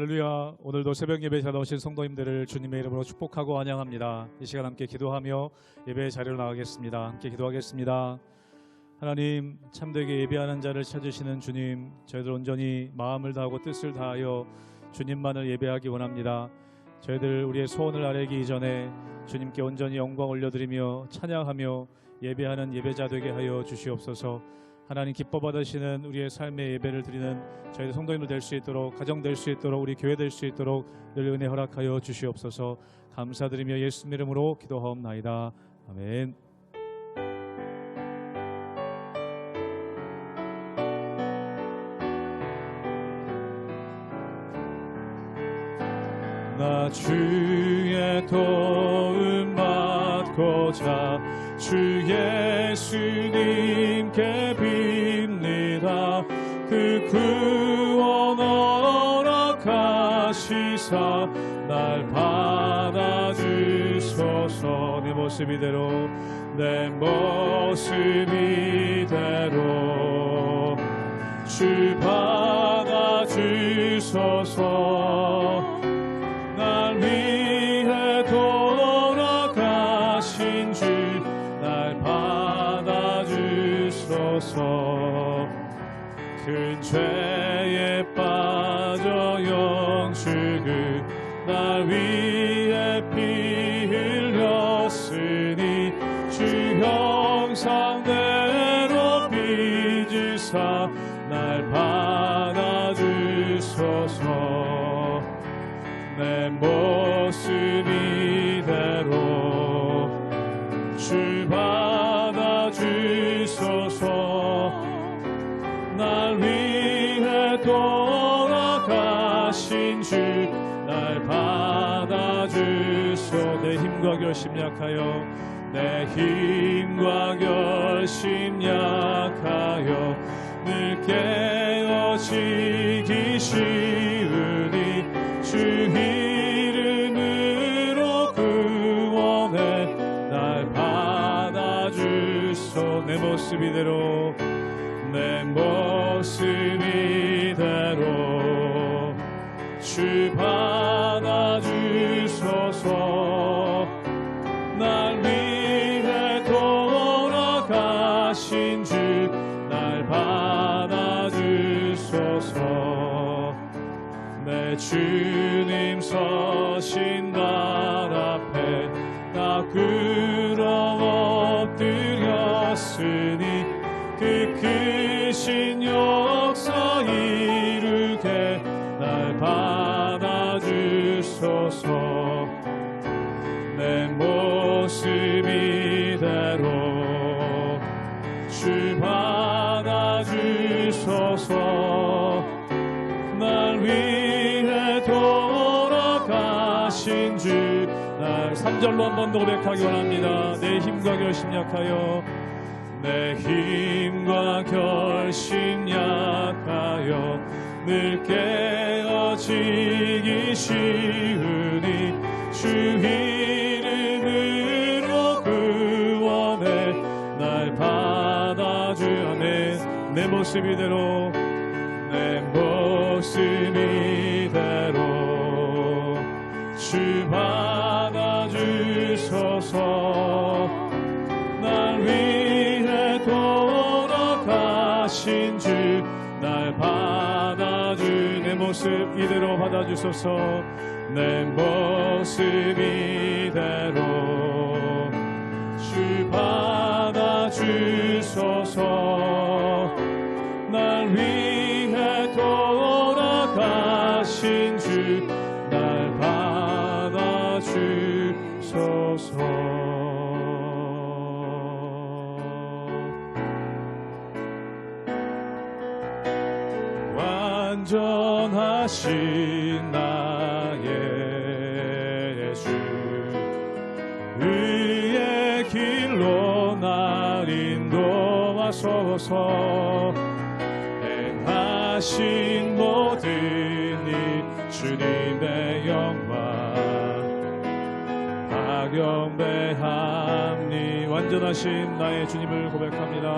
할렐루야. 오늘도 새벽 예배에 찾아오신 성도님들을 주님의 이름으로 축복하고 환영합니다. 이 시간 함께 기도하며 예배의 자리로 나가겠습니다. 함께 기도하겠습니다. 하나님, 참되게 예배하는 자를 찾으시는 주님, 저희들 온전히 마음을 다하고 뜻을 다하여 주님만을 예배하기 원합니다. 저희들 우리의 소원을 아뢰기 이전에 주님께 온전히 영광 올려드리며 찬양하며 예배하는 예배자 되게 하여 주시옵소서. 하나님 기뻐 받으시는 우리의 삶의 예배를 드리는 저희들 성도님들 될 수 있도록, 가정 될 수 있도록, 우리 교회 될 수 있도록 늘 은혜 허락하여 주시옵소서. 감사드리며 예수님 이름으로 기도하옵나이다. 아멘. 나 주의 도움 받고자 주 예수님께 빕니다. 그 구원 허락하시사 날 받아주소서. 내 모습 이대로, 내 모습 이대로 주 받아주소서. 날 위해 돌아가신 주 날 받아주소서. 큰 죄에 빠져 영죽을 날 위해 피 흘렸으니 주 형상대로 빚으사 날 받아주소서. 내 모습 이대로 주 받아주소서. 날 위해 돌아가신 주 날 받아주소서. 내 힘과 결심 약하여, 내 힘과 결심 약하여 늘 깨어지기 쉬우니 주 이름으로 구원해 날 받아주소. 내 모습 이대로, 내 모습 이대로 주 받아주소서. 날 위해 돌아가신 주 날 받아주소서. 내 주님 서신 날 앞에 나 꿇어 엎드렸으니 그 크신 역사 이루게 날 받아주소서. 내 모습 이대로 주 받아주소서. 날 위해 돌아가신 주 날 3절로 한 번 더 고백하기 원합니다. 내 힘과 결심 약하여, 내 힘과 결심 약하여 늘 깨어지기 쉬우니 주 이름으로 구원해 날 받아주. 아멘. 내 모습 이대로, 내 모습 이대로 주 받아주소서. 날 위해 돌아가신 주 날 받아주. 내 모습 이대로 받아주소서. 내 모습 이대로 주 받아주소서. 날 위해 돌아가신 주 날 받아주소서. 완전하신 나의 예수, 의의 길로 날 인도하소서. 행하신 모든 일 주님의 영광 박영배함니. 완전하신 나의 주님을 고백합니다.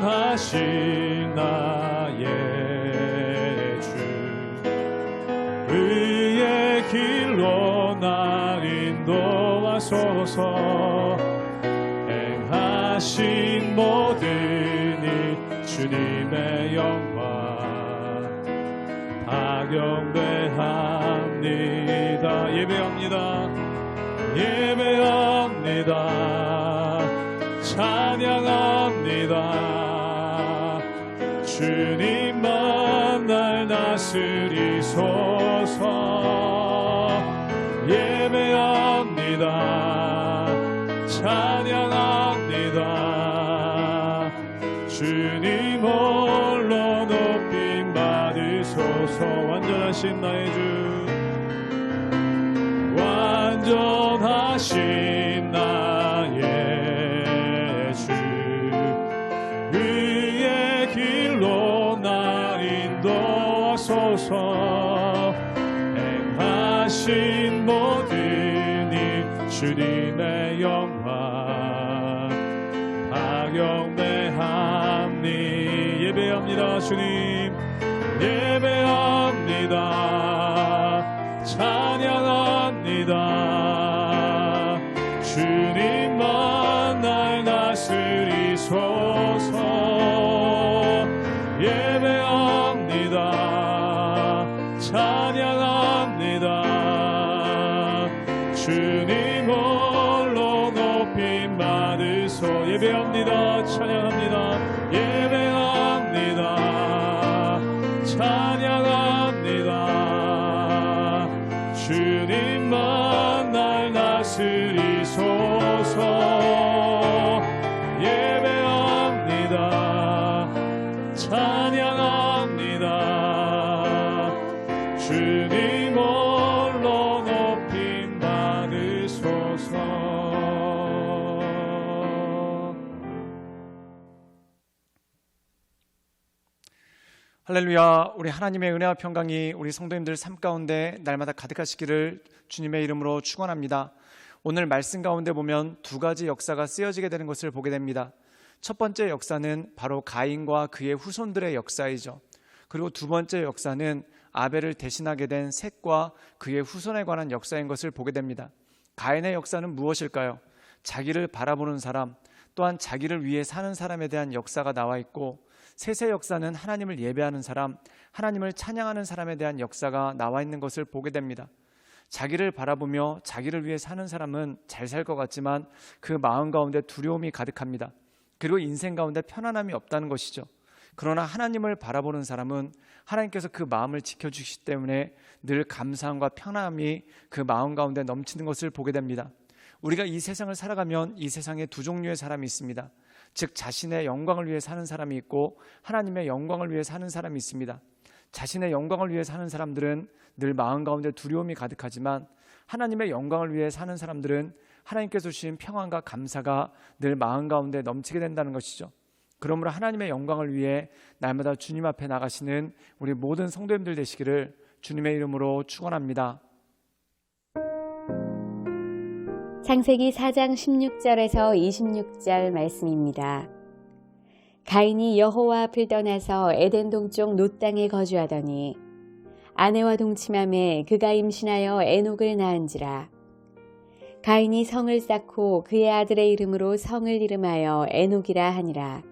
완전하신 나의 의의 길로 날 인도하소서. 행하신 모든 일 주님의 영광 박영배합니다. 예배합니다. 예배합니다. 찬양합니다. 주님만 날 다스리소서. 예배합니다. 찬양합니다. 주님 홀로 높임 받으소서. 완전하신 나의 주, 완전하신 나의 주, 의의 길로 날 인도하소서. 행하신 모든 일 주님의 영광 박영배합니. 예배합니다. 주님 예배합니다. 찬양합니다. 주님만 날 다스리소서. 예배합니다. 찬양합니다. 주님 홀로 높임 받으소. 예배합니다. 찬양합니다. 예배합니다. 찬양합니다. 주님만 날 다스리소서. 예배합니다. 찬양합니다. 주님 홀로 높임 받으소서. 할렐루야. 우리 하나님의 은혜와 평강이 우리 성도님들 삶 가운데 날마다 가득하시기를 주님의 이름으로 축원합니다. 오늘 말씀 가운데 보면 두 가지 역사가 쓰여지게 되는 것을 보게 됩니다. 첫 번째 역사는 바로 가인과 그의 후손들의 역사이죠. 그리고 두 번째 역사는 아벨을 대신하게 된 셋과 그의 후손에 관한 역사인 것을 보게 됩니다. 가인의 역사는 무엇일까요? 자기를 바라보는 사람, 또한 자기를 위해 사는 사람에 대한 역사가 나와 있고, 셋의 역사는 하나님을 예배하는 사람, 하나님을 찬양하는 사람에 대한 역사가 나와 있는 것을 보게 됩니다. 자기를 바라보며 자기를 위해 사는 사람은 잘 살 것 같지만 그 마음 가운데 두려움이 가득합니다. 그리고 인생 가운데 편안함이 없다는 것이죠. 그러나 하나님을 바라보는 사람은 하나님께서 그 마음을 지켜주시기 때문에 늘 감사함과 편안함이 그 마음 가운데 넘치는 것을 보게 됩니다. 우리가 이 세상을 살아가면 이 세상에 두 종류의 사람이 있습니다. 즉 자신의 영광을 위해 사는 사람이 있고 하나님의 영광을 위해 사는 사람이 있습니다. 자신의 영광을 위해 사는 사람들은 늘 마음 가운데 두려움이 가득하지만 하나님의 영광을 위해 사는 사람들은 하나님께서 주신 평안과 감사가 늘 마음 가운데 넘치게 된다는 것이죠. 그러므로 하나님의 영광을 위해 날마다 주님 앞에 나가시는 우리 모든 성도님들 되시기를 주님의 이름으로 축원합니다. 창세기 4장 16절에서 26절 말씀입니다. 가인이 여호와 앞을 떠나서 에덴 동쪽 놋 땅에 거주하더니 아내와 동침함에 그가 임신하여 에녹을 낳은지라. 가인이 성을 쌓고 그의 아들의 이름으로 성을 이름하여 에녹이라 하니라.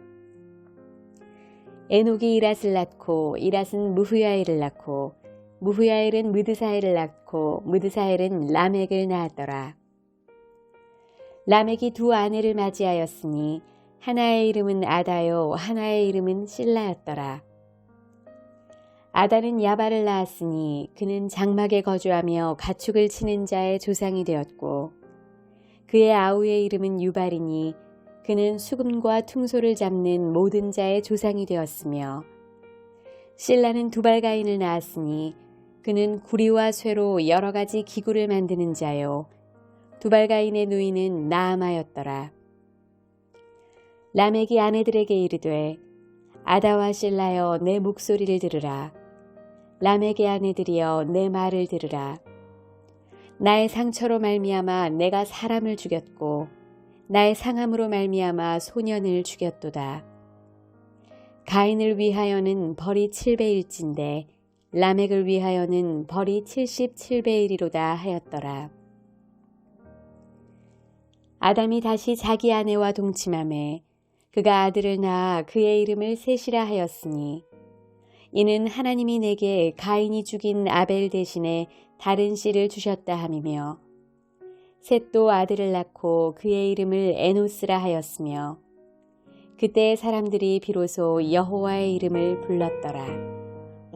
에녹이 이랏을 낳고 이랏은 무후야엘을 낳고 무후야엘은 무드사엘을 낳고 무드사엘은 라멕을 낳았더라. 라멕이 두 아내를 맞이하였으니 하나의 이름은 아다요 하나의 이름은 실라였더라. 아다는 야발을 낳았으니 그는 장막에 거주하며 가축을 치는 자의 조상이 되었고 그의 아우의 이름은 유발이니 그는 수금과 퉁소를 잡는 모든 자의 조상이 되었으며 실라는 두발가인을 낳았으니 그는 구리와 쇠로 여러 가지 기구를 만드는 자요 두발가인의 누이는 나아마였더라. 라멕이 아내들에게 이르되 아다와 실라여 내 목소리를 들으라. 라멕의 아내들이여 내 말을 들으라. 나의 상처로 말미암아 내가 사람을 죽였고 나의 상함으로 말미암아 소년을 죽였도다. 가인을 위하여는 벌이 7배일진데 라멕을 위하여는 벌이 77배이리로다 하였더라. 아담이 다시 자기 아내와 동침하매 그가 아들을 낳아 그의 이름을 셋이라 하였으니 이는 하나님이 내게 가인이 죽인 아벨 대신에 다른 씨를 주셨다 함이며 셋도 아들을 낳고 그의 이름을 에노스라 하였으며 그때 사람들이 비로소 여호와의 이름을 불렀더라.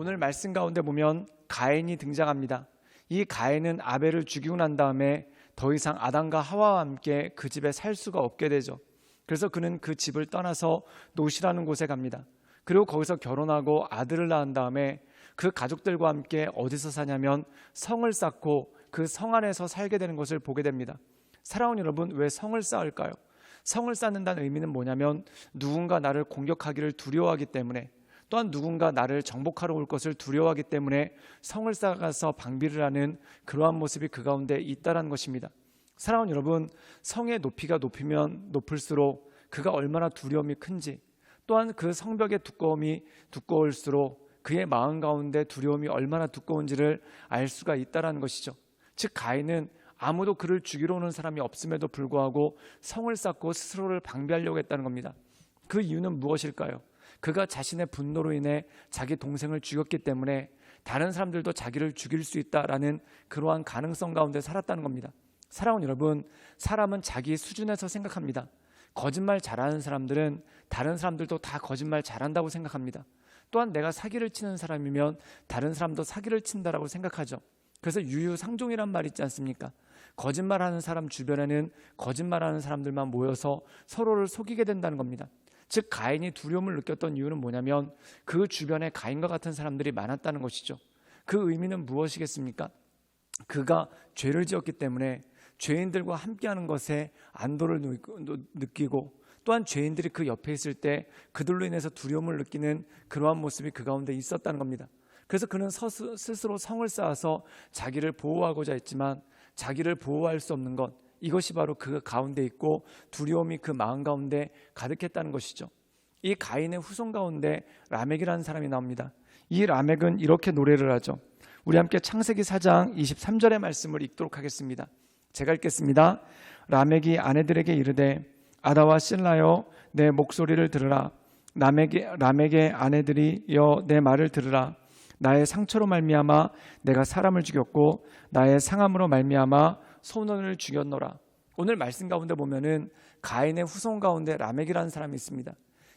오늘 말씀 가운데 보면 가인이 등장합니다. 이 가인은 아벨을 죽이고 난 다음에 더 이상 아담과 하와와 함께 그 집에 살 수가 없게 되죠. 그래서 그는 그 집을 떠나서 노시라는 곳에 갑니다. 그리고 거기서 결혼하고 아들을 낳은 다음에 그 가족들과 함께 어디서 사냐면 성을 쌓고 그 성 안에서 살게 되는 것을 보게 됩니다. 사랑하는 여러분, 왜 성을 쌓을까요? 성을 쌓는다는 의미는 뭐냐면 누군가 나를 공격하기를 두려워하기 때문에, 또한 누군가 나를 정복하러 올 것을 두려워하기 때문에 성을 쌓아서 방비를 하는 그러한 모습이 그 가운데 있다는 것입니다. 사랑하는 여러분, 성의 높이가 높이면 높을수록 그가 얼마나 두려움이 큰지, 또한 그 성벽의 두꺼움이 두꺼울수록 그의 마음 가운데 두려움이 얼마나 두꺼운지를 알 수가 있다는 것이죠. 즉 가인은 아무도 그를 죽이러 오는 사람이 없음에도 불구하고 성을 쌓고 스스로를 방비하려고 했다는 겁니다. 그 이유는 무엇일까요? 그가 자신의 분노로 인해 자기 동생을 죽였기 때문에 다른 사람들도 자기를 죽일 수 있다라는 그러한 가능성 가운데 살았다는 겁니다. 사랑하는 여러분, 사람은 자기 수준에서 생각합니다. 거짓말 잘하는 사람들은 다른 사람들도 다 거짓말 잘한다고 생각합니다. 또한 내가 사기를 치는 사람이면 다른 사람도 사기를 친다라고 생각하죠. 그래서 유유상종이란 말 있지 않습니까? 거짓말하는 사람 주변에는 거짓말하는 사람들만 모여서 서로를 속이게 된다는 겁니다. 즉 가인이 두려움을 느꼈던 이유는 뭐냐면 그 주변에 가인과 같은 사람들이 많았다는 것이죠. 그 의미는 무엇이겠습니까? 그가 죄를 지었기 때문에 죄인들과 함께하는 것에 안도를 느끼고, 또한 죄인들이 그 옆에 있을 때 그들로 인해서 두려움을 느끼는 그러한 모습이 그 가운데 있었다는 겁니다. 그래서 그는 스스로 성을 쌓아서 자기를 보호하고자 했지만 자기를 보호할 수 없는 것, 이것이 바로 그 가운데 있고 두려움이 그 마음 가운데 가득했다는 것이죠. 이 가인의 후손 가운데 라멕이라는 사람이 나옵니다. 이 라멕은 이렇게 노래를 하죠. 우리 함께 창세기 4장 23절의 말씀을 읽도록 하겠습니다. 제가 읽겠습니다. 라멕이 아내들에게 이르되 아다와 실라여 내 목소리를 들으라. 라멕의 아내들이여 내 말을 들으라. 나의 상처로 말미암아 내가 사람을 죽였고 나의 상함으로 말미암아 소년을 죽였노라. 오늘 말씀 가운데 보면은 가인의 후손 가운데 라멕이라는 사람이 있습니다.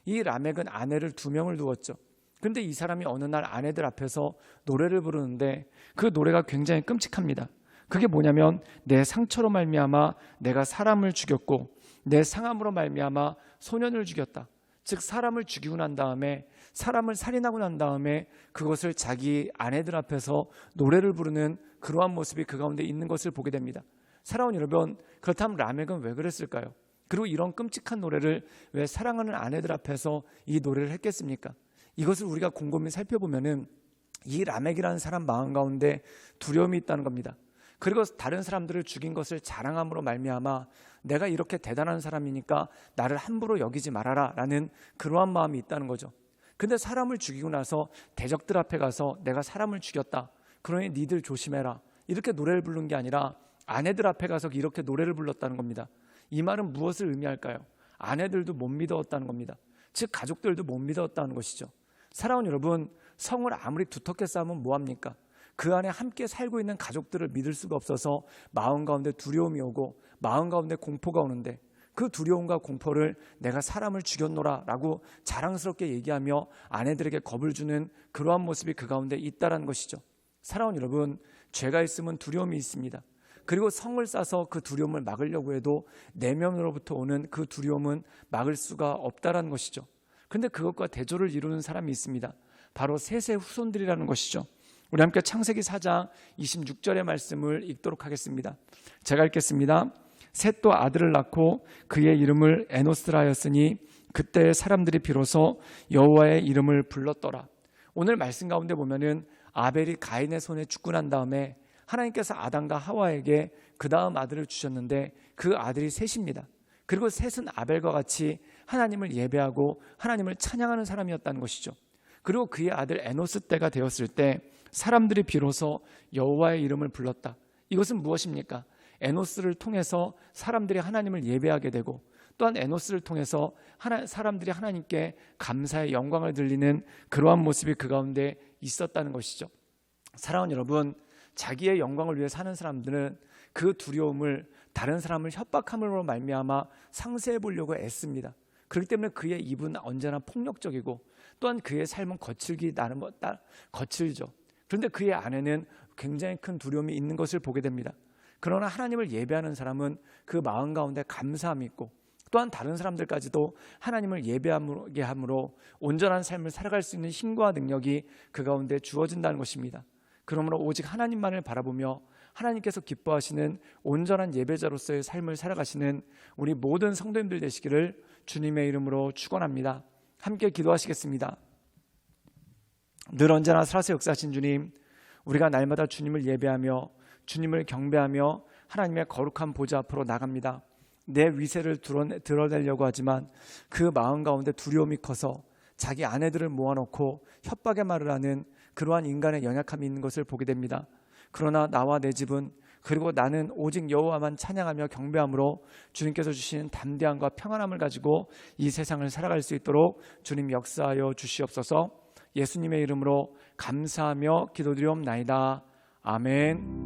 이 라멕은 아내를 2명을 두었죠. 그런데 이 사람이 어느 날 아내들 앞에서 노래를 부르는데 그 노래가 굉장히 끔찍합니다. 그게 뭐냐면 내 상처로 말미암아 내가 사람을 죽였고 내 상함으로 말미암아 소년을 죽였다. 즉 사람을 죽이고 난 다음에, 사람을 살인하고 난 다음에 그것을 자기 아내들 앞에서 노래를 부르는 그러한 모습이 그 가운데 있는 것을 보게 됩니다. 사랑하는 여러분, 그렇다면 라멕은 왜 그랬을까요? 그리고 이런 끔찍한 노래를 왜 사랑하는 아내들 앞에서 이 노래를 했겠습니까? 이것을 우리가 곰곰이 살펴보면은 이 라멕이라는 사람 마음 가운데 두려움이 있다는 겁니다. 그리고 다른 사람들을 죽인 것을 자랑함으로 말미암아 내가 이렇게 대단한 사람이니까 나를 함부로 여기지 말아라 라는 그러한 마음이 있다는 거죠. 근데 사람을 죽이고 나서 대적들 앞에 가서 내가 사람을 죽였다, 그러니 니들 조심해라, 이렇게 노래를 부른 게 아니라 아내들 앞에 가서 이렇게 노래를 불렀다는 겁니다. 이 말은 무엇을 의미할까요? 아내들도 못 믿었다는 겁니다. 즉 가족들도 못 믿었다는 것이죠. 사랑하는 여러분, 성을 아무리 두텁게 쌓으면 뭐합니까? 그 안에 함께 살고 있는 가족들을 믿을 수가 없어서 마음 가운데 두려움이 오고 마음 가운데 공포가 오는데, 그 두려움과 공포를 내가 사람을 죽였노라 라고 자랑스럽게 얘기하며 아내들에게 겁을 주는 그러한 모습이 그 가운데 있다는 것이죠. 사랑하는 여러분, 죄가 있으면 두려움이 있습니다. 그리고 성을 쌓아서 그 두려움을 막으려고 해도 내면으로부터 오는 그 두려움은 막을 수가 없다는 것이죠. 그런데 그것과 대조를 이루는 사람이 있습니다. 바로 셋의 후손들이라는 것이죠. 우리 함께 창세기 4장 26절의 말씀을 읽도록 하겠습니다. 제가 읽겠습니다. 셋도 아들을 낳고 그의 이름을 에노스라 하였으니 그때 사람들이 비로소 여호와의 이름을 불렀더라. 오늘 말씀 가운데 보면은 아벨이 가인의 손에 죽고 난 다음에 하나님께서 아담과 하와에게 그 다음 아들을 주셨는데 그 아들이 셋입니다. 그리고 셋은 아벨과 같이 하나님을 예배하고 하나님을 찬양하는 사람이었다는 것이죠. 그리고 그의 아들 에노스 때가 되었을 때 사람들이 비로소 여호와의 이름을 불렀다. 이것은 무엇입니까? 에노스를 통해서 사람들이 하나님을 예배하게 되고, 또한 에노스를 통해서 사람들이 하나님께 감사의 영광을 들리는 그러한 모습이 그 가운데 있었다는 것이죠. 사랑하는 여러분, 자기의 영광을 위해 사는 사람들은 그 두려움을 다른 사람을 협박함으로 말미암아 상쇄해 보려고 애씁니다. 그렇기 때문에 그의 입은 언제나 폭력적이고, 또한 그의 삶은 거칠죠. 그런데 그의 안에는 굉장히 큰 두려움이 있는 것을 보게 됩니다. 그러나 하나님을 예배하는 사람은 그 마음 가운데 감사함이 있고, 또한 다른 사람들까지도 하나님을 예배하게 함으로 온전한 삶을 살아갈 수 있는 힘과 능력이 그 가운데 주어진다는 것입니다. 그러므로 오직 하나님만을 바라보며 하나님께서 기뻐하시는 온전한 예배자로서의 삶을 살아가시는 우리 모든 성도님들 되시기를 주님의 이름으로 축원합니다. 함께 기도하시겠습니다. 늘 언제나 살아서 역사하신 주님, 우리가 날마다 주님을 예배하며 주님을 경배하며 하나님의 거룩한 보좌 앞으로 나갑니다. 내 위세를 드러내려고 하지만 그 마음 가운데 두려움이 커서 자기 아내들을 모아놓고 협박의 말을 하는 그러한 인간의 연약함이 있는 것을 보게 됩니다. 그러나 나와 내 집은, 그리고 나는 오직 여호와만 찬양하며 경배함으로 주님께서 주신 담대함과 평안함을 가지고 이 세상을 살아갈 수 있도록 주님 역사하여 주시옵소서. 예수님의 이름으로 감사하며 기도드리옵나이다. 아멘.